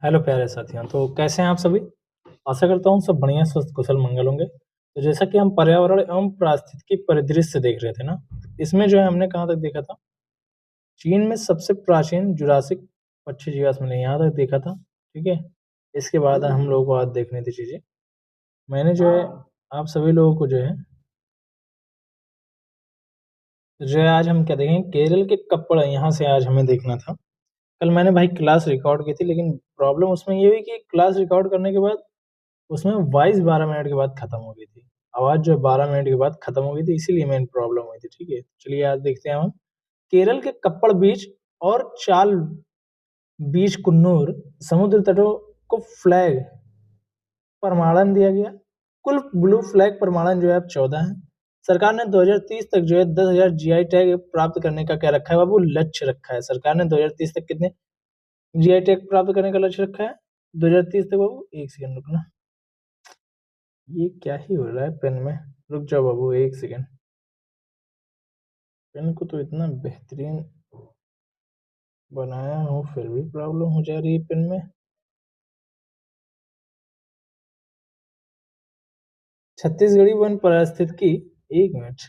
Hello प्यारे साथियों, तो कैसे हैं आप सभी? आशा करता हूँ सब बढ़िया, स्वस्थ, कुशल, मंगल होंगे। तो जैसा कि हम पर्यावरण एवं पारिस्थितिकी परिदृश्य देख रहे थे ना, इसमें जो है हमने कहाँ तक देखा था? चीन में सबसे प्राचीन जुरासिक पक्षी जीवाश्म ने यहाँ तक देखा था, ठीक है? इसके बाद हम लोगों को आज देखनी थी चीज़ें। मैंने जो है आप सभी लोगों को जो है आज हम क्या देखेंगे, केरल के कप्पड़ यहाँ से आज हमें देखना था। कल मैंने भाई क्लास रिकॉर्ड की थी, लेकिन प्रॉब्लम उसमें ये हुई कि क्लास रिकॉर्ड करने के बाद उसमें वॉइस 12 मिनट के बाद खत्म हो गई थी। आवाज़ जो है 12 मिनट के बाद खत्म हो गई थी, इसीलिए मेन प्रॉब्लम हुई थी, ठीक है? चलिए आज देखते हैं हम। केरल के कप्पड़ बीच और चाल बीच कुन्नूर समुद्र तटों को फ्लैग प्रमाणन दिया गया। कुल ब्लू फ्लैग प्रमाणन जो है अब 14 है। सरकार ने 2030 तक जो है 10,000 जीआई टैग प्राप्त करने का क्या रखा है बाबू? लक्ष्य रखा है। सरकार ने 2030 तक कितने जीआई टैग प्राप्त करने का लक्ष्य रखा है? 2030 तक बाबू, एक सेकंड रुकना। ये क्या ही हो रहा है पेन में? रुक जाओ बाबू, एक सेकंड। पेन को तो इतना बेहतरीन बनाया हूँ, फिर भी प्रॉब्लम हो जा रही है पेन में। छत्तीसगढ़ी वन पारिस्थितिकी, एक मिनट,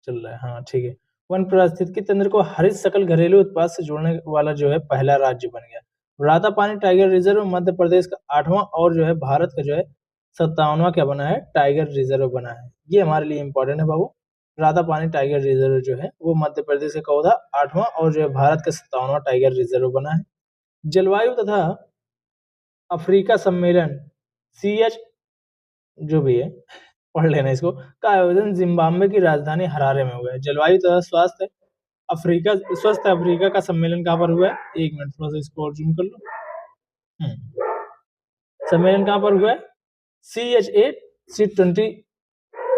चल रहा है, हाँ ठीक है। वन पारिस्थितिकी तंत्र को हरित सकल घरेलू उत्पाद से जोड़ने वाला जो है पहला राज्य बन गया। रातापानी टाइगर रिजर्व मध्य प्रदेश का 8वां और जो है भारत का जो है 57वां क्या बना है? टाइगर रिजर्व बना है। ये हमारे लिए इंपॉर्टेंट है बाबू। रातापानी टाइगर रिजर्व जो है वो मध्य प्रदेश का कौन था? 8वां और जो है भारत का 57वां टाइगर रिजर्व बना है। जलवायु तथा अफ्रीका सम्मेलन, CH जो भी है, पढ़ लेना इसको, का आयोजन जिम्बाब्वे की राजधानी हरारे में हुआ है। जलवायु तथा स्वस्थ अफ्रीका का सम्मेलन कहाँ पर हुआ है? एक मिनट, थोड़ा सा इसको और जूम कर लो। सम्मेलन कहाँ पर हुआ है? CHA C20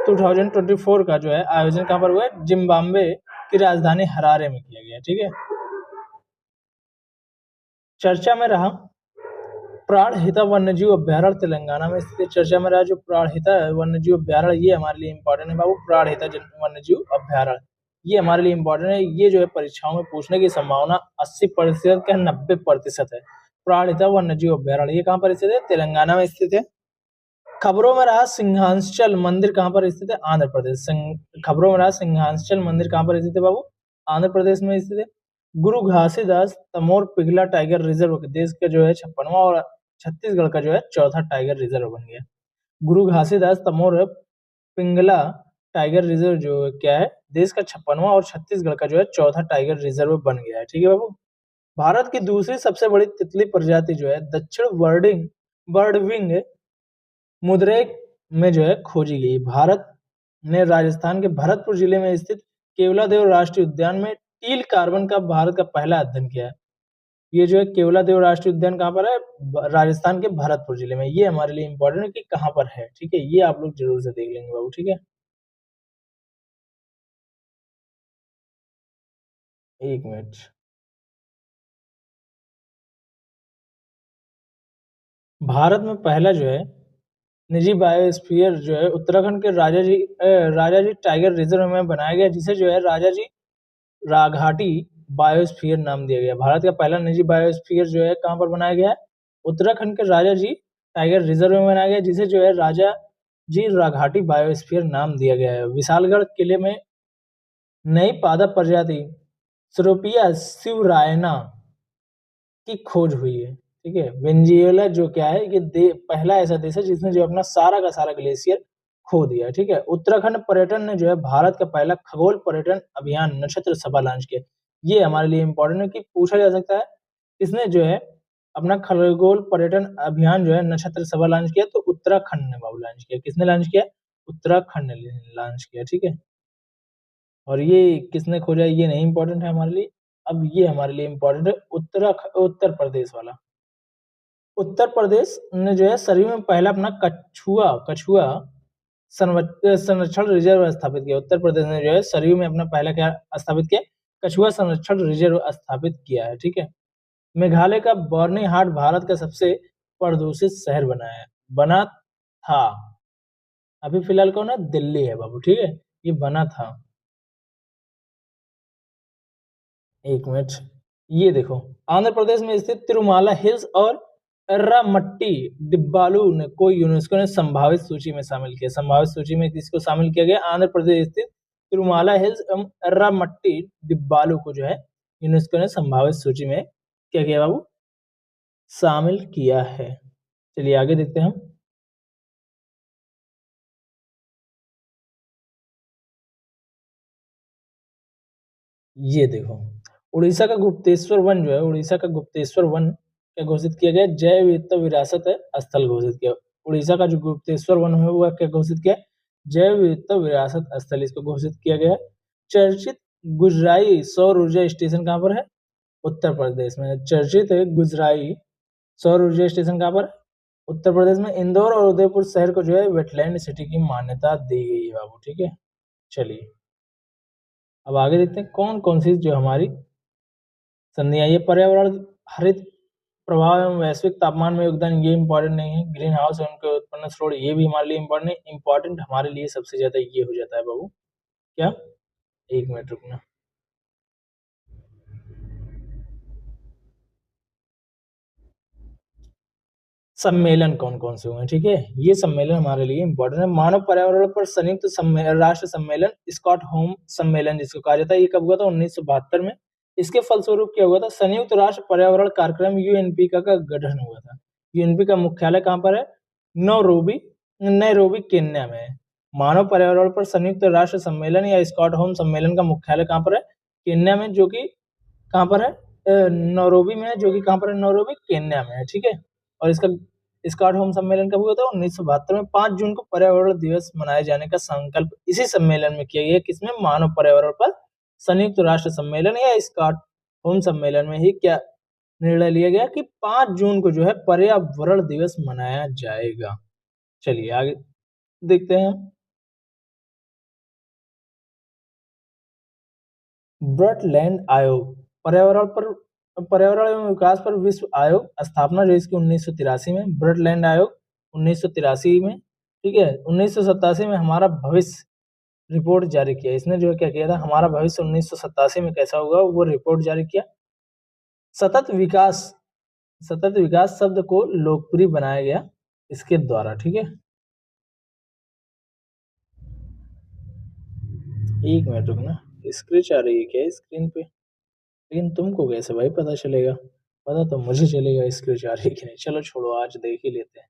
2024 का जो है आयोजन कहाँ पर हुआ है? जिम्बाब्वे की राजधानी हरारे में किया गया, ठीक है। चर्चा में रहा प्राणहिता वन्यजीव अभ्यारण्य तेलंगाना में स्थित। चर्चा में रहा जो प्राणहिता वन्यजीव अभ्यारण्य, ये हमारे लिए इंपॉर्टेंट है बाबू। प्राणहिता वन्यजीव अभ्यारण्य ये हमारे लिए इंपॉर्टेंट है। ये जो है परीक्षाओं में पूछने की संभावना 80% का 90% है। प्राणहिता वन्यजीव अभ्यारण्य ये कहाँ पर स्थित है? तेलंगाना में स्थित है। खबरों में रहा सिंहांचल मंदिर कहाँ पर स्थित है? आंध्र प्रदेश। खबरों में रहा सिंहांचल मंदिर कहाँ पर स्थित है बाबू? आंध्र प्रदेश में स्थित है। गुरु घासीदास तमोर पिघला टाइगर रिजर्व देश का जो है 56वां और छत्तीसगढ़ का जो है चौथा टाइगर रिजर्व बन गया। गुरु घासीदास तमोर पिंगला टाइगर रिजर्व जो क्या है? देश का 56वां और छत्तीसगढ़ का जो है चौथा टाइगर रिजर्व बन गया है, ठीक है बाबू। भारत की दूसरी सबसे बड़ी तितली प्रजाति जो है दक्षिण बर्डविंग मुद्रे में जो है खोजी गई। भारत ने राजस्थान के भरतपुर जिले में स्थित केवलादेव राष्ट्रीय उद्यान में टील कार्बन का भारत का पहला अध्ययन किया है। ये जो है केवलादेव राष्ट्रीय उद्यान कहाँ पर है? राजस्थान के भरतपुर जिले में। ये हमारे लिए इंपॉर्टेंट है कि कहाँ पर है, ठीक है। ये आप लोग जरूर से देख लेंगे बाबू, ठीक है। एक मिनट। भारत में पहला जो है निजी बायोस्फीयर जो है उत्तराखंड के राजाजी टाइगर रिजर्व में बनाया गया, जिसे जो है राजाजी राघाटी बायोस्फीयर नाम दिया गया। भारत का पहला निजी बायोस्फीयर जो है कहाँ पर बनाया गया है? उत्तराखंड के राजा जी टाइगर रिजर्व में बनाया गया, जिसे जो है राजा जी राघाटी बायोस्फीयर नाम दिया गया है। विशालगढ़ किले में नई पादप प्रजाति सरोपिया शिवरायना की खोज हुई है, ठीक है। वेनेजुएला जो क्या है, ये पहला ऐसा देश है जिसने जो अपना सारा का सारा ग्लेशियर खो दिया है, ठीक है। उत्तराखंड पर्यटन ने जो है भारत का पहला खगोल पर्यटन अभियान नक्षत्र सभा लॉन्च किया। ये हमारे लिए इंपॉर्टेंट है कि पूछा जा सकता है किसने जो है अपना खगोल पर्यटन अभियान जो है नक्षत्र सभा लॉन्च किया? तो उत्तराखंड ने बाबू लॉन्च किया। किसने लॉन्च किया? उत्तराखंड ने लॉन्च किया, ठीक है। और ये किसने खोजा, ये नहीं इंपॉर्टेंट है हमारे लिए। अब ये हमारे लिए इंपॉर्टेंट है उत्तर प्रदेश वाला। उत्तर प्रदेश ने जो है सरयू में पहला अपना कछुआ कछुआ संरक्षण रिजर्व स्थापित किया। उत्तर प्रदेश ने जो है सरयू में अपना पहला क्या स्थापित किया? कछुआ संरक्षण रिजर्व स्थापित किया है, ठीक है। मेघालय का बर्निहाट भारत का सबसे प्रदूषित शहर बना था। अभी फिलहाल कौन है? दिल्ली है बाबू, ठीक है। ये बना था। एक मिनट, ये देखो आंध्र प्रदेश में स्थित तिरुमाला हिल्स और एर्रामट्टी डिब्बालू ने को यूनेस्को ने संभावित सूची में शामिल किया। संभावित सूची में किसको शामिल किया गया? आंध्र प्रदेश स्थित तिरुमाला हिल्स एवं एर्रामट्टी डिब्बालू को जो है यूनेस्को ने संभावित सूची में क्या किया बाबू? शामिल किया है। चलिए आगे देखते हैं हम। ये देखो, उड़ीसा का गुप्तेश्वर वन जो है, उड़ीसा का गुप्तेश्वर वन क्या घोषित किया गया? जैव विविधता विरासत स्थल घोषित किया। उड़ीसा का जो गुप्तेश्वर वन है वो क्या घोषित किया? जैव विविधता विरासत स्थल इसको घोषित किया गया। चर्चित गुजराई सौर ऊर्जा स्टेशन कहाँ पर है? उत्तर प्रदेश में। चर्चित गुजराई सौर ऊर्जा स्टेशन कहाँ पर है? उत्तर प्रदेश में। इंदौर और उदयपुर शहर को जो है वेटलैंड सिटी की मान्यता दी गई है बाबू। ठीक है, चलिए अब आगे देखते हैं कौन कौन सी जो हमारी संधियां। ये पर्यावरण हरित प्रभाव एवं वैश्विक तापमान में योगदान, ये इंपॉर्टेंट नहीं है। ग्रीन हाउस और उनके उत्पन्न स्रोत, ये भी हमारे लिए इंपॉर्टेंट है। इंपॉर्टेंट हमारे लिए सबसे ज्यादा ये हो जाता है बाबू, क्या? एक मिनट रुकना। सम्मेलन कौन कौन से हुए? ठीक है, ये सम्मेलन हमारे लिए इंपॉर्टेंट है। मानव पर्यावरण पर संयुक्त राष्ट्र सम्मेलन, स्टॉकहोम सम्मेलन जिसको कहा जाता है, ये कब हुआ था? 1972 में। इसके फलस्वरूप क्या हुआ था? संयुक्त राष्ट्र पर्यावरण कार्यक्रम यूएनपी का गठन हुआ था। यूएनपी का मुख्यालय कहाँ पर है? नैरोबी नैरोबी केन्या में है। मानव पर्यावरण पर संयुक्त राष्ट्र सम्मेलन या स्टॉकहोम सम्मेलन का मुख्यालय कहाँ पर है? केन्या में, जो कि कहाँ पर है? नैरोबी में है, जो कि कहाँ पर है? नैरोबी केन्या में है। ठीक है, और इसका स्टॉकहोम सम्मेलन कब हुआ था? 1972 में। 5 जून को पर्यावरण दिवस मनाए जाने का संकल्प इसी सम्मेलन में किया गया। किसमें? मानव पर्यावरण पर संयुक्त राष्ट्र सम्मेलन या स्टॉकहोम सम्मेलन में ही क्या निर्णय लिया गया कि 5 जून को जो है पर्यावरण दिवस मनाया जाएगा। चलिए आगे देखते हैं। ब्रटलैंड आयोग, पर्यावरण एवं विकास पर विश्व आयोग स्थापना जो इसकी 1983 में। ब्रटलैंड आयोग 1983 में। ठीक है, 1987 में हमारा भविष्य रिपोर्ट जारी किया। इसने जो है क्या किया था? हमारा भविष्य 1987 में कैसा होगा वो रिपोर्ट जारी किया। सतत विकास, सतत विकास शब्द को लोकप्रिय बनाया गया इसके द्वारा। ठीक है, एक मिनट रुकना, स्क्रीच आ रही है क्या स्क्रीन पे? लेकिन तुमको कैसे भाई पता चलेगा? पता तो मुझे चलेगा स्क्रीच आ रही है कि नहीं। चलो छोड़ो, आज देख ही लेते हैं।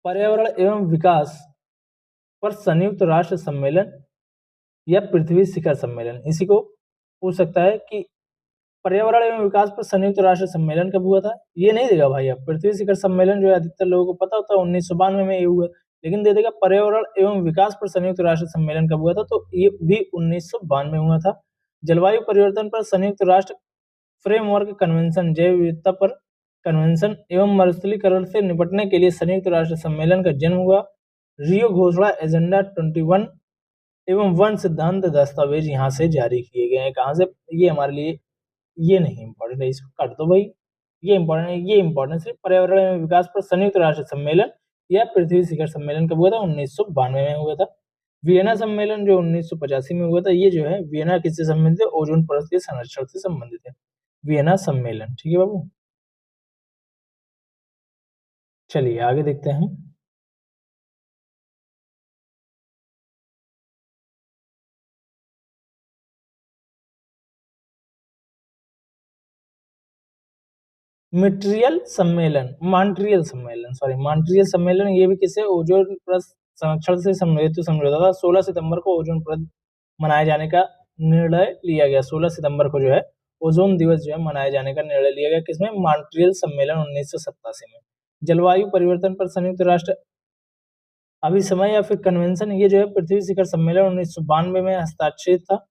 पर्यावरण एवं विकास पर संयुक्त राष्ट्र सम्मेलन या पृथ्वी शिखर सम्मेलन, इसी को पूछ सकता है कि पर्यावरण एवं विकास पर संयुक्त राष्ट्र सम्मेलन कब हुआ था? ये नहीं देगा भाई। अब पृथ्वी शिखर सम्मेलन जो है अधिकतर लोगों को पता होता है 1992 में ये हुआ, लेकिन दे देगा पर्यावरण एवं विकास पर संयुक्त राष्ट्र सम्मेलन कब हुआ था? तो ये भी 1992 में हुआ था। जलवायु परिवर्तन पर संयुक्त राष्ट्र फ्रेमवर्क कन्वेंशन, जैव विविधता पर कन्वेंशन एवं मरुस्थलीकरण से निपटने के लिए संयुक्त राष्ट्र सम्मेलन का जन्म हुआ। रियो घोषणा, एजेंडा 21 एवं वन सिद्धांत दस्तावेज यहाँ से जारी किए गए हैं। कहाँ से? ये हमारे लिए ये नहीं इंपॉर्टेंट है, इसको काट दो भाई। ये इंपॉर्टेंट है, ये इंपॉर्टेंट सिर्फ पर्यावरण एवं विकास पर संयुक्त राष्ट्र सम्मेलन या पृथ्वी शिखर सम्मेलन कब हुआ था? 1992 में हुआ था। वियना सम्मेलन जो 1985 में हुआ था, ये जो है वियना किससे संबंधित है? ओजोन परत के संरक्षण से संबंधित है वियना सम्मेलन। ठीक है बाबू, चलिए आगे देखते हैं हम। मॉन्ट्रियल सम्मेलन ये भी किसे? ओजोन परत संरक्षण से संबंधित समझौता था। 16 सितंबर को ओजोन परत मनाए जाने का निर्णय लिया गया। 16 सितंबर को जो है ओजोन दिवस जो है मनाए जाने का निर्णय लिया गया। किसमें? मॉन्ट्रियल सम्मेलन 1987 में। जलवायु परिवर्तन पर संयुक्त राष्ट्र अभिसमय या फिर कन्वेंशन, ये जो है पृथ्वी शिखर सम्मेलन 1992 में हस्ताक्षरित था।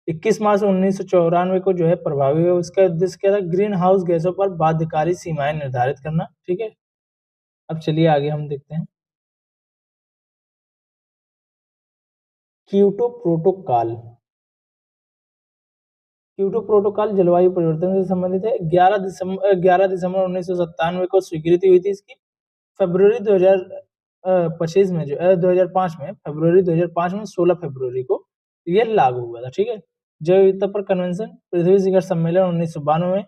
21 मार्च 1994 को जो है प्रभावी हुआ। उसका उद्देश्य क्या था? ग्रीन हाउस गैसों पर बाध्यकारी सीमाएं निर्धारित करना। ठीक है, अब चलिए आगे हम देखते हैं। क्योटो प्रोटोकॉल, क्योटो प्रोटोकॉल जलवायु परिवर्तन से संबंधित है। 11 दिसंबर 1997 को स्वीकृति हुई थी इसकी। फरवरी 2025 में जो 2005 में, फरवरी 2005 में 16 फरवरी को ये लागू हुआ था। ठीक है, जैव विविधता पर कन्वेंशन, पृथ्वी शिखर सम्मेलन 1992 में,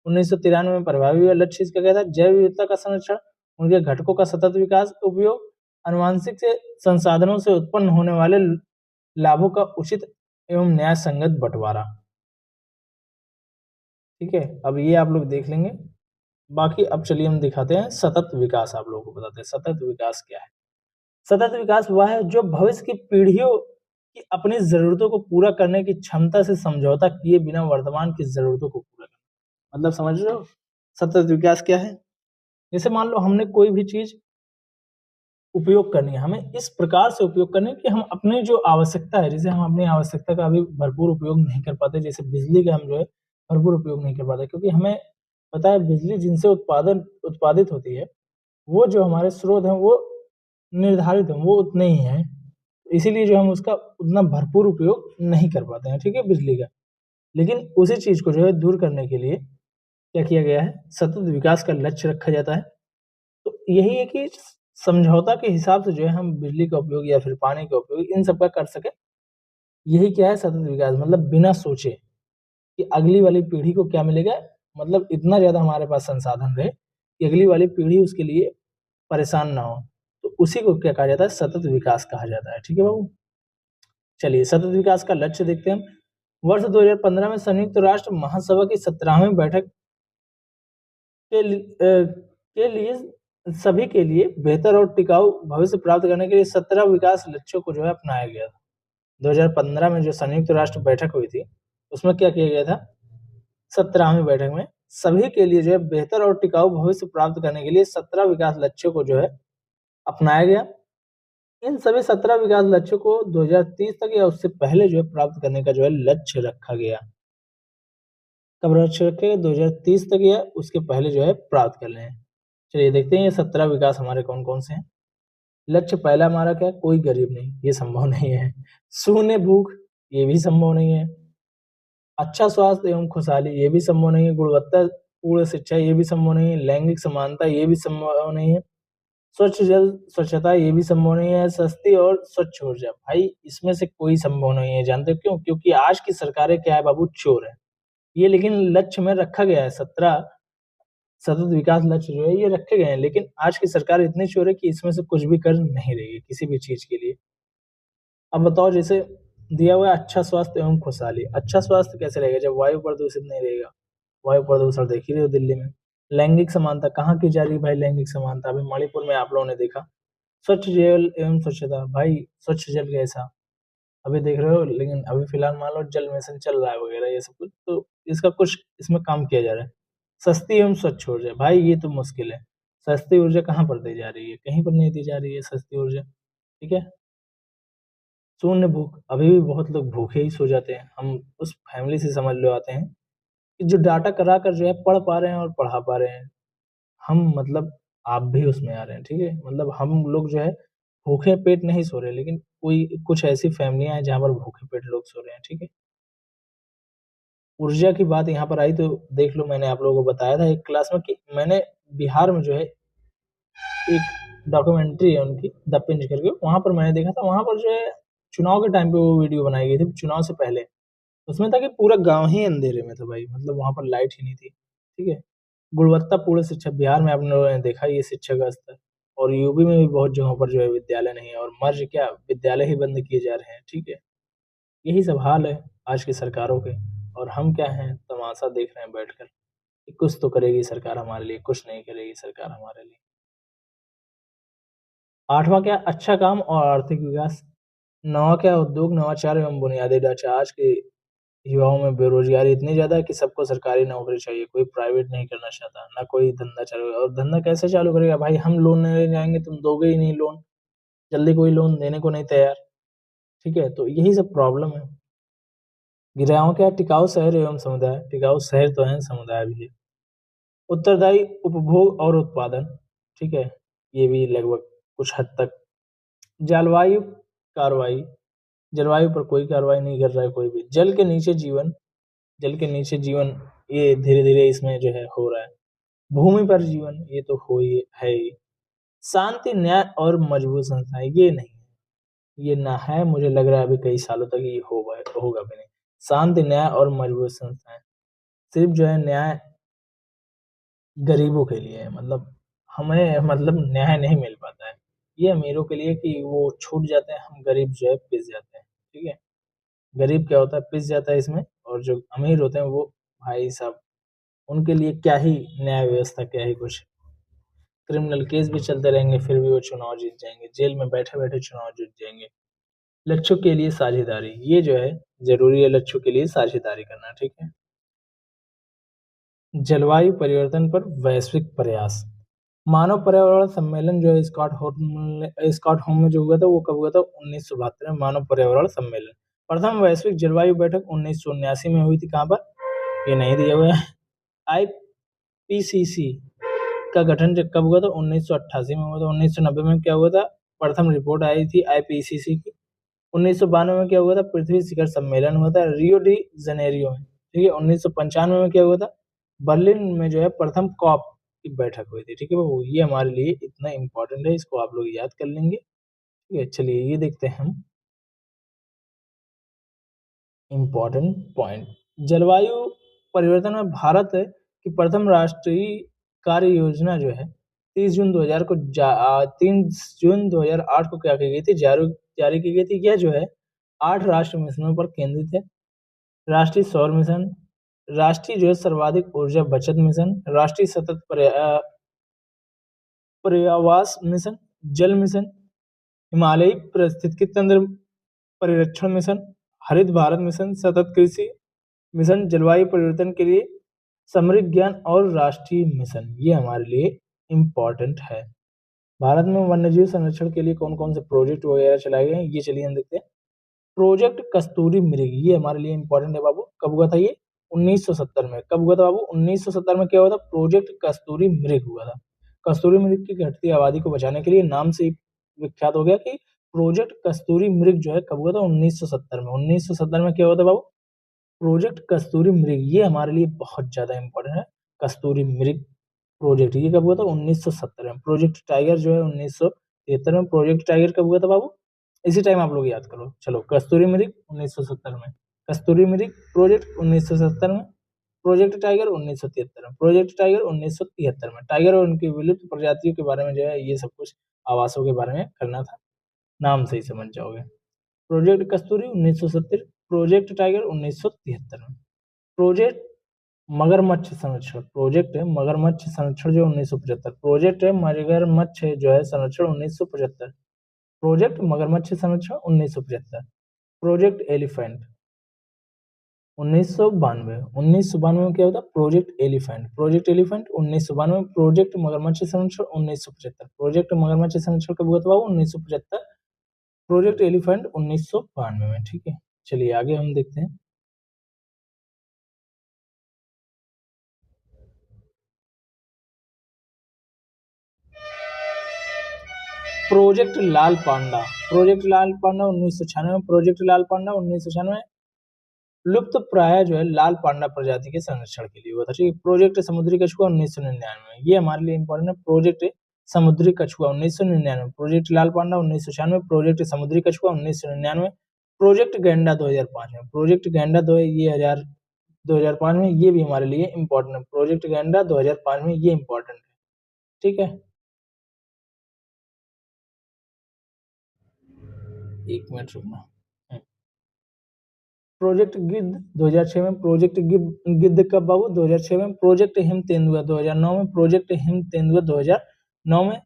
1993 में प्रभावी हुआ। लक्ष्य इसका क्या था? जैव विविधता का संरक्षण, उनके घटकों का सतत विकास, उपयोग, आनुवंशिक से संसाधनों से उत्पन्न होने वाले लाभों का उचित एवं न्याय संगत बंटवारा। ठीक है, अब ये आप लोग देख लेंगे। बाकी अब चलिए हम दिखाते हैं सतत विकास, आप लोगों को बताते हैं सतत विकास क्या है। सतत विकास वह है जो भविष्य की पीढ़ियों की अपनी जरूरतों को पूरा करने की क्षमता से समझौता किए बिना वर्तमान की जरूरतों को पूरा करना। मतलब समझ रहे हो सतत विकास क्या है? जैसे मान लो हमने कोई भी चीज उपयोग करनी है, हमें इस प्रकार से उपयोग करनी है कि हम अपनी जो आवश्यकता है, जैसे हम अपनी आवश्यकता का अभी भरपूर उपयोग नहीं कर पाते, जैसे बिजली का हम जो है भरपूर उपयोग नहीं कर पाते, क्योंकि हमें पता है बिजली जिनसे उत्पादित होती है, वो जो हमारे स्रोत हैं वो निर्धारित हैं, वो उतने ही हैं। इसीलिए जो हम उसका उतना भरपूर उपयोग नहीं कर पाते हैं, ठीक है, बिजली का। लेकिन उसी चीज़ को जो है दूर करने के लिए क्या किया गया है? सतत विकास का लक्ष्य रखा जाता है। तो यही है कि समझौता के हिसाब से जो है हम बिजली का उपयोग या फिर पानी का उपयोग इन सब का कर सकें। यही क्या है सतत विकास, मतलब बिना सोचे कि अगली वाली पीढ़ी को क्या मिलेगा, मतलब इतना ज़्यादा हमारे पास संसाधन रहे कि अगली वाली पीढ़ी उसके लिए परेशान ना हो। तो उसी को क्या कहा जाता है? सतत विकास कहा जाता है। ठीक है बाबू? चलिए सतत विकास का लक्ष्य देखते हैं हम। वर्ष 2015 में संयुक्त राष्ट्र महासभा की 17वीं बैठक के लिए सभी के लिए बेहतर और टिकाऊ भविष्य प्राप्त करने के लिए 17 विकास लक्ष्यों को जो है अपनाया गया था। 2015 में जो संयुक्त राष्ट्र बैठक हुई थी, उसमें क्या किया गया था? 17वीं बैठक में सभी के लिए जो है बेहतर और टिकाऊ भविष्य प्राप्त करने के लिए 17 विकास लक्ष्यों को जो है अपनाया गया। इन सभी 17 विकास लक्ष्यों को 2030 तक या उससे पहले जो है प्राप्त करने का जो है लक्ष्य रखा गया। कब लक्ष्य रखे? 2030 तक या उसके पहले जो है प्राप्त कर लें। चलिए देखते हैं ये 17 विकास हमारे कौन-कौन से हैं। लक्ष्य पहला हमारा क्या है? कोई गरीब नहीं, ये संभव नहीं है। शून्य भूख, ये भी संभव नहीं है। अच्छा स्वास्थ्य एवं खुशहाली, ये भी संभव नहीं है। गुणवत्तापूर्ण शिक्षा, ये भी संभव नहीं है। लैंगिक समानता, ये भी संभव नहीं है। स्वच्छ जल, स्वच्छता, ये भी संभव नहीं है। सस्ती और स्वच्छ ऊर्जा, भाई इसमें से कोई संभव नहीं है। जानते हो क्यों? क्योंकि आज की सरकारें क्या है बाबू? चोर है। ये लेकिन लक्ष्य में रखा गया है, 17 सतत विकास लक्ष्य जो है ये रखे गए हैं, लेकिन आज की सरकार इतनी चोर है कि इसमें से कुछ भी कर नहीं रही है किसी भी चीज के लिए। अब बताओ, जैसे दिया हुआ है अच्छा स्वास्थ्य एवं खुशहाली। अच्छा स्वास्थ्य कैसे रहेगा जब वायु प्रदूषित नहीं रहेगा? वायु प्रदूषण देख ही रहे हो दिल्ली में। लैंगिक समानता कहाँ की जा रही है भाई? लैंगिक समानता अभी मणिपुर में आप लोगों ने देखा। स्वच्छ जल एवं स्वच्छता, भाई स्वच्छ जल कैसा अभी देख रहे हो, लेकिन अभी फिलहाल मान लो जल मिशन चल रहा है वगैरह ये सब कुछ, तो इसका कुछ इसमें काम किया जा रहा है। सस्ती एवं स्वच्छ ऊर्जा, भाई ये तो मुश्किल है। सस्ती ऊर्जा कहाँ पर दी जा रही है? कहीं पर नहीं दी जा रही है सस्ती ऊर्जा। ठीक है। शून्य भूख, अभी भी बहुत लोग भूखे ही सो जाते हैं। हम उस फैमिली से समझ लो आते हैं कि जो डाटा करा कर जो है पढ़ पा रहे हैं और पढ़ा पा रहे हैं। हम मतलब आप भी उसमें आ रहे हैं, ठीक है? मतलब हम लोग जो है भूखे पेट नहीं सो रहे, लेकिन कोई कुछ ऐसी फैमिलियाँ हैं जहाँ पर भूखे पेट लोग सो रहे हैं, ठीक है? ऊर्जा की बात यहाँ पर आई तो देख लो, मैंने आप लोगों को बताया था एक क्लास में कि मैंने बिहार में जो है एक डॉक्यूमेंट्री है उनकी द पिंच करके, वहाँ पर मैंने देखा था, वहाँ पर जो है चुनाव के टाइम पे वो वीडियो बनाई गई थी, चुनाव से पहले। उसमें था कि पूरा गाँव ही अंधेरे में था भाई, मतलब वहाँ पर लाइट ही नहीं थी, ठीक है? गुणवत्तापूर्ण शिक्षा, बिहार में आप लोगों ने देखा ये शिक्षा का स्तर, और यूपी में भी बहुत जगहों पर जो है विद्यालय नहीं है, और मर्ज क्या विद्यालय ही बंद किए जा रहे हैं, ठीक है? यही सब हाल है आज की सरकारों के, और हम क्या हैं तमाशा देख रहे हैं बैठकर कि कुछ तो करेगी सरकार हमारे लिए, कुछ नहीं करेगी सरकार हमारे लिए। 8वां क्या? अच्छा काम और आर्थिक विकास। 9वां क्या? उद्योग, नवाचार एवं बुनियादी ढांचा। आज के युवाओं में बेरोजगारी इतनी ज़्यादा है कि सबको सरकारी नौकरी चाहिए, कोई प्राइवेट नहीं करना चाहता, ना कोई धंधा चालू, और धंधा कैसे चालू करेगा भाई? हम लोन लेने जाएँगे, तुम दोगे ही नहीं लोन, जल्दी कोई लोन देने को नहीं तैयार, ठीक है? तो यही सब प्रॉब्लम है। गिराओं क्या? टिकाऊ शहर एवं समुदाय। टिकाऊ शहर तो हैं, समुदाय भी है। उत्तरदायी उपभोग और उत्पादन, ठीक है? ये भी लगभग कुछ हद तक। जलवायु कार्रवाई, जलवायु पर कोई कार्रवाई नहीं कर रहा है कोई भी। जल के नीचे जीवन, ये धीरे-धीरे इसमें जो है हो रहा है। भूमि पर जीवन, ये तो हो ही है ही। शांति, न्याय और मजबूत संस्थाएँ, ये नहीं है। ये ना है, मुझे लग रहा है अभी कई सालों तक ये होगा भी नहीं। शांति, न्याय और मजबूत संस्थाएँ। सिर्फ़ जो है न्याय गरीबों के लिए है, मतलब हमें मतलब न्याय नहीं मिल पाता है। ये अमीरों के लिए कि वो छूट जाते हैं, हम गरीब जो है पिस जाते हैं, ठीक है? गरीब क्या होता है, पिस जाता है इसमें, और जो अमीर होते हैं वो भाई साहब उनके लिए क्या ही न्याय व्यवस्था, क्या ही कुछ। क्रिमिनल केस भी चलते रहेंगे फिर भी वो चुनाव जीत जाएंगे, जेल में बैठे बैठे चुनाव जीत जाएंगे। लक्ष्यों के लिए साझेदारी, ये जो है जरूरी है, लक्ष्यों के लिए साझेदारी करना, ठीक है? जलवायु परिवर्तन पर वैश्विक प्रयास। मानव पर्यावरण सम्मेलन जो है स्कॉटहोम में जो हुआ था, वो कब हुआ था? 1972 में मानव पर्यावरण सम्मेलन। प्रथम वैश्विक जलवायु बैठक 1979 में हुई थी, कहाँ पर? ये नहीं दिया हुआ है। आईपीसीसी का गठन जब कब हुआ था? 1988 में हुआ था। 1990 में क्या हुआ था? प्रथम रिपोर्ट आई थी आईपीसीसी की। 1992 में क्या हुआ था? पृथ्वी शिखर सम्मेलन हुआ था रियो डी जनेरियो में, ठीक है? 1995 में क्या हुआ था? बर्लिन में जो है प्रथम कॉप की बैठक हुई थी, ठीक है बाबू? ये हमारे लिए इतना इंपॉर्टेंट है, इसको आप लोग याद कर लेंगे, ठीक है? चलिए ये देखते हैं हम इम्पोर्टेंट पॉइंट। जलवायु परिवर्तन में भारत की प्रथम राष्ट्रीय कार्य योजना जो है 3 जून 2008 को क्या की गई थी? जारी की गई थी। यह जो है 8 राष्ट्र मिशनों पर केंद्रित है। राष्ट्रीय सौर मिशन, राष्ट्रीय जो है सर्वाधिक ऊर्जा बचत मिशन, राष्ट्रीय सतत पर्यावास मिशन, जल मिशन, हिमालयी पारिस्थितिकी तंत्र परिरक्षण मिशन, हरित भारत मिशन, सतत कृषि मिशन, जलवायु परिवर्तन के लिए समृद्ध ज्ञान और राष्ट्रीय मिशन, ये हमारे लिए इम्पोर्टेंट है। भारत में वन्यजीव संरक्षण के लिए कौन कौन से प्रोजेक्ट वगैरह चलाए गए हैं, ये चलिए हम देखते हैं। प्रोजेक्ट कस्तूरी मृग, ये हमारे लिए इंपॉर्टेंट है बाबू। कब हुआ था ये? 1970 में। कब हुआ था बाबू? 1970 में क्या हुआ था? प्रोजेक्ट कस्तूरी मृग हुआ था। कस्तूरी मृग की घटती आबादी को बचाने के लिए नाम से ही विख्यात हो गया कि प्रोजेक्ट कस्तूरी मृग जो है कब हुआ था? 1970 में। 1970 में क्या हुआ था बाबू? प्रोजेक्ट कस्तूरी मृग, ये हमारे लिए बहुत ज्यादा इंपॉर्टेंट है। कस्तूरी मृग प्रोजेक्ट, ये कब हुआ था? 1970 में। प्रोजेक्ट टाइगर जो है 1973 में। प्रोजेक्ट टाइगर कब हुआ था बाबू? इसी टाइम आप लोग याद करो। चलो, कस्तूरी मृग 1970 में, कस्तूरी मृग प्रोजेक्ट 1970 में, प्रोजेक्ट टाइगर 1973 में, प्रोजेक्ट टाइगर 1973 में। टाइगर और उनकी विलुप्त प्रजातियों के बारे में जो है ये सब कुछ आवासों के बारे में करना था, नाम से ही समझ जाओगे। प्रोजेक्ट कस्तूरी 1970, प्रोजेक्ट टाइगर 1973 में। प्रोजेक्ट मगरमच्छ संरक्षण, प्रोजेक्ट है मगरमच्छ संरक्षण जो 1975, प्रोजेक्ट है मगरमच्छ जो है संरक्षण 1975, प्रोजेक्ट मगरमच्छ संरक्षण 1975। प्रोजेक्ट एलिफेंट 1992, 1992 में क्या होता? प्रोजेक्ट एलिफेंट, प्रोजेक्ट एलिफेंट 1992 में। प्रोजेक्ट मगरमच्छ संरक्षण 1975, प्रोजेक्ट मगरमच्छ संरक्षण कब हुआ था बाबू? 1975। प्रोजेक्ट एलिफेंट 1992 में, ठीक है? चलिए आगे हम देखते हैं। प्रोजेक्ट लाल पांडा, प्रोजेक्ट लाल पांडा 1996, प्रोजेक्ट लाल पांडा 1996 लुप्त प्राय जो है लाल पांडा प्रजाति के संरक्षण के लिए हुआ था, ठीक है? प्रोजेक्ट समुद्री कछुआ 1999 में, ये हमारे लिए इंपॉर्टेंट है। प्रोजेक्ट समुद्री कछुआ 1999, प्रोजेक्ट लाल पांडा 1996, प्रोजेक्ट समुद्री कछुआ 1999, प्रोजेक्ट गैंडा 2005 में, प्रोजेक्ट गैंडा 2005 में, ये भी हमारे लिए इंपॉर्टेंट है। प्रोजेक्ट गैंडा 2005 में, ये इंपॉर्टेंट है, ठीक है? एक मिनट रुकना। प्रोजेक्ट गिद्ध 2006 में, प्रोजेक्ट गिद्ध कब बाबू? 2006 में। प्रोजेक्ट हिम तेंदुआ 2009 में, प्रोजेक्ट हिम तेंदुआ 2009 में।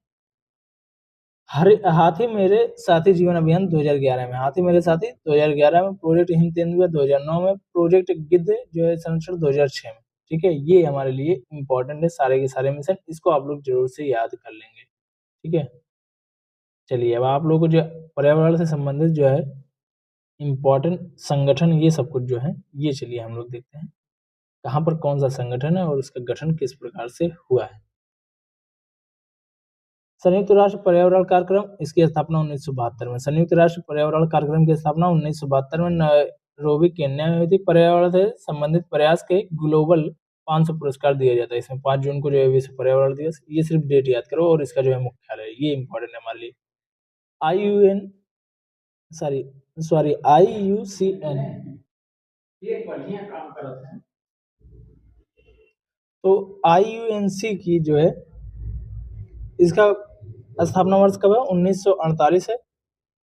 हाथी मेरे साथी जीवन अभियान 2011 में, हाथी मेरे साथी 2011 में। प्रोजेक्ट हिम तेंदुआ 2009 में, प्रोजेक्ट गिद्ध जो है संरक्षण 2006 में, ठीक है? ये हमारे लिए इंपॉर्टेंट है सारे के सारे मिशन, इसको आप लोग जरूर से याद कर लेंगे, ठीक है? चलिए अब आप लोगों को जो पर्यावरण से संबंधित जो है इम्पोर्टेंट संगठन, ये सब कुछ जो है ये चलिए हम लोग देखते हैं कहाँ पर कौन सा संगठन है और उसका गठन किस प्रकार से हुआ है। संयुक्त राष्ट्र पर्यावरण कार्यक्रम, इसकी स्थापना 1972 में। संयुक्त राष्ट्र पर्यावरण कार्यक्रम की स्थापना 1972 में नैरोबी केन्या में हुई थी। पर्यावरण से संबंधित प्रयास के ग्लोबल 500 पुरस्कार दिया जाता है। इसमें 5 जून को जो है विश्व पर्यावरण दिवस, ये सिर्फ डेट याद करो, और इसका जो है मुख्यालय, ये इंपॉर्टेंट है हमारे लिए। IUN सॉरी सॉरी IUCN, ये बढ़िया काम करता है। तो IUNC की जो है इसका स्थापना वर्ष कब है? 1948 है।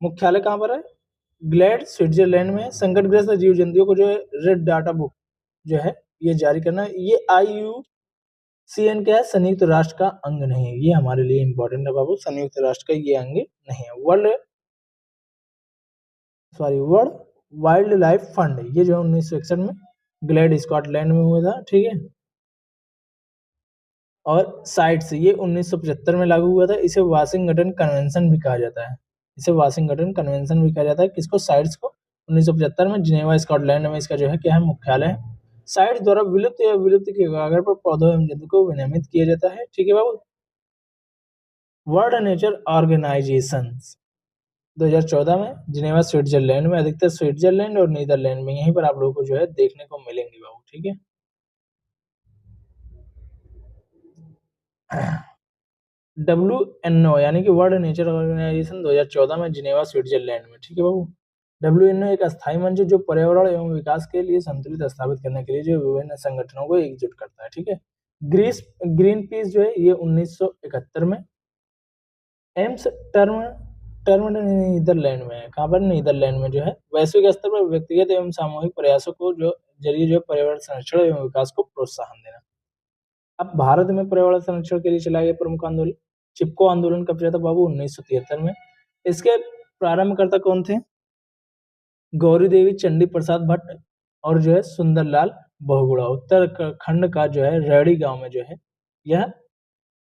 मुख्यालय कहाँ पर है? ग्लैड स्विट्जरलैंड में। संकटग्रस्त जीव जंतुओं को जो है रेड डाटा बुक जो है ये जारी करना है। ये IUCN क्या है? संयुक्त राष्ट्र का अंग नहीं है। ये हमारे लिए इंपॉर्टेंट है बाबू, संयुक्त राष्ट्र का ये अंग नहीं है। वर्ल्ड वाइल्ड लाइफ फंड ये जो है 1961 में ग्लैड स्कॉटलैंड में हुआ था, ठीक है। और साइट्स ये 1975 में लागू हुआ था। इसे वाशिंगटन कन्वेंशन भी कहा जाता है। इसे वाशिंगटन कन्वेंशन भी कहा जाता है। किसको? साइट्स को। 1975 में जिनेवा स्कॉटलैंड में इसका जो है क्या है? मुख्यालय है। साइट्स द्वारा विलुप्त या विलुप्त के कगार पर पौधों एवं जंतु को विनियमित किया जाता है, ठीक है बाबू। वर्ल्ड नेचर ऑर्गेनाइजेशन 2014 में जिनेवा स्विट्जरलैंड में, अधिकतर स्विट्जरलैंड और नीदरलैंड में, यहीं पर आप लोगों को जो है देखने को मिलेंगे बाबू, ठीक है। WNO यानी कि वर्ल्ड नेचर ऑर्गेनाइजेशन 2014 में जिनेवा स्विट्जरलैंड में, ठीक है बाबू। WNO एक अस्थायी मंच जो पर्यावरण एवं विकास के लिए संतुलित स्थापित करने के लिए जो विभिन्न संगठनों को एकजुट करता है, ठीक है। ग्रीन पीस जो है ये 1971 में। एम्स टर्म टर्म नीदरलैंड में है। कहाँ पर? नीदरलैंड में जो है वैश्विक स्तर पर व्यक्तिगत एवं सामूहिक प्रयासों को जो जरिए जो पर्यावरण संरक्षण एवं विकास को प्रोत्साहन देना। अब भारत में पर्यावरण संरक्षण के लिए चलाया गया प्रमुख आंदोलन चिपको आंदोलन कब चला था बाबू? 1973 में। इसके प्रारंभकर्ता कौन थे? गौरी देवी, चंडी प्रसाद भट्ट और जो है सुंदरलाल बहुगुणा। उत्तराखंड का जो है रैणी गांव में जो है यह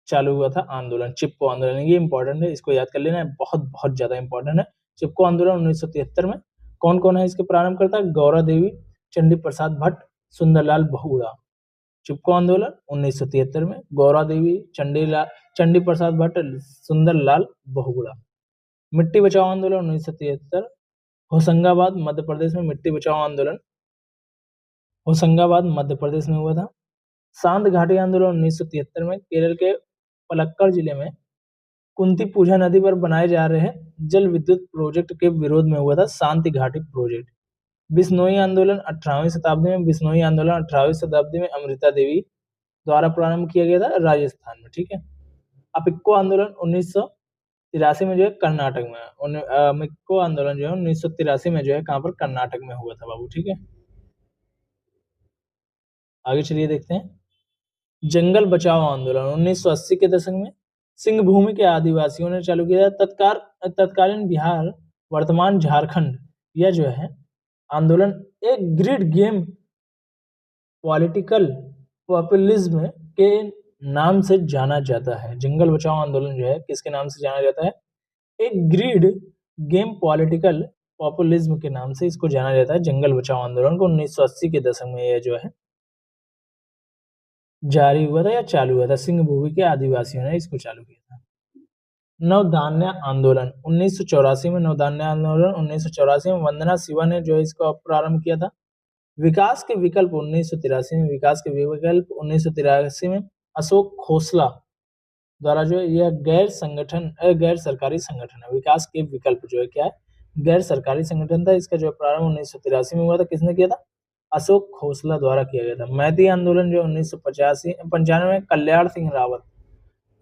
चालू हुआ था आंदोलन, चिपको आंदोलन। ये इंपॉर्टेंट है, इसको याद कर लेना है, बहुत बहुत ज्यादा इंपॉर्टेंट है। चिपको आंदोलन 1973 में। कौन कौन है इसके प्रारंभकर्ता? गौरा देवी, चंडी प्रसाद भट्ट, सुंदरलाल बहुगुणा। चिपको आंदोलन 1973 में। गौरा देवी, चंडी प्रसाद भट्ट, सुंदरलाल बहुगुणा। मिट्टी बचाओ आंदोलन 1973 होशंगाबाद मध्य प्रदेश में। मिट्टी बचाओ आंदोलन होशंगाबाद मध्य प्रदेश में हुआ था। सांत घाटी आंदोलन 1973 में केरल के पलक्कड़ जिले में कुंती पूजा नदी पर बनाए जा रहे जल विद्युत प्रोजेक्ट के विरोध में हुआ था शांति घाटी प्रोजेक्ट। बिश्नोई आंदोलन 18वीं शताब्दी में। बिश्नोई आंदोलन 18वीं शताब्दी में अमृता देवी द्वारा प्रारंभ किया गया था राजस्थान में, ठीक है। अपिक्को आंदोलन 1983 में जो है कर्नाटक में। अपिक्को आंदोलन जो है 1983 में जो है कहाँ पर? कर्नाटक में हुआ था बाबू, ठीक है। आगे चलिए देखते हैं। जंगल बचाओ आंदोलन 1980 के दशक में सिंह भूमि के आदिवासियों ने चालू किया। तत्कालीन बिहार वर्तमान झारखंड यह जो है आंदोलन एक ग्रिड गेम पॉलिटिकल पॉपुलिज्म के नाम से जाना जाता है। जंगल बचाओ आंदोलन जो है किसके नाम से जाना जाता है? एक ग्रिड गेम पॉलिटिकल पॉपुलिज्म के नाम से इसको जाना जाता है। जंगल बचाओ आंदोलन को 1980 के दशक में यह जो है जारी हुआ था या चालू हुआ था। सिंह भूमि के आदिवासियों ने इसको चालू किया था। नवधान्य आंदोलन 1984 में। नवधान्य आंदोलन 1984 में वंदना शिवा ने जो है इसको प्रारंभ किया था। विकास के विकल्प 1983 में। विकास के विकल्प 1983 में अशोक खोसला द्वारा जो है यह गैर सरकारी संगठन है। विकास के विकल्प जो है क्या है? गैर सरकारी संगठन था। इसका जो प्रारंभ 1983 में हुआ था। किसने किया था? अशोक खोसला द्वारा किया गया था। मैती आंदोलन जो 1995 में कल्याण सिंह रावत,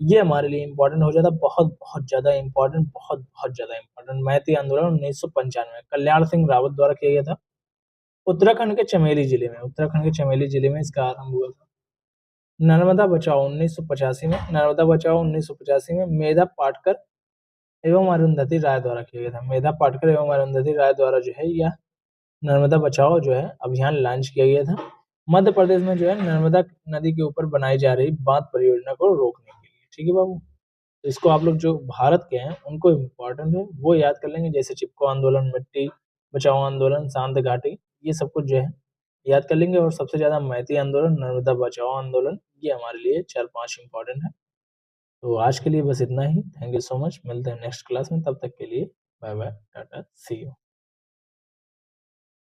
ये हमारे लिए इंपॉर्टेंट हो जाता, बहुत बहुत ज्यादा इंपॉर्टेंट, बहुत बहुत ज्यादा इंपॉर्टेंट। मैती आंदोलन 1995 कल्याण सिंह रावत द्वारा किया गया था। उत्तराखंड के चमेली जिले में इसका आरंभ हुआ था। नर्मदा बचाओ 1985 में। नर्मदा बचाओ 1985 में मेधा पाटकर एवं अरुंधति राय द्वारा किया गया था। मेधा पाटकर एवं अरुंधति राय द्वारा जो है यह नर्मदा बचाओ जो है अभियान लॉन्च किया गया था। मध्य प्रदेश में जो है नर्मदा नदी के ऊपर बनाई जा रही बांध परियोजना को रोकने के लिए, ठीक है बाबू। तो इसको आप लोग जो भारत के हैं उनको इम्पोर्टेंट है वो याद कर लेंगे, जैसे चिपको आंदोलन, मिट्टी बचाओ आंदोलन, शांत घाटी, ये सब कुछ जो है याद कर लेंगे। और सबसे ज्यादा मैती आंदोलन, नर्मदा बचाओ आंदोलन, ये हमारे लिए 4-5 इंपॉर्टेंट है। तो आज के लिए बस इतना ही। Thank you so much. मिलते हैं नेक्स्ट क्लास में, तब तक के लिए bye bye, tata, see you.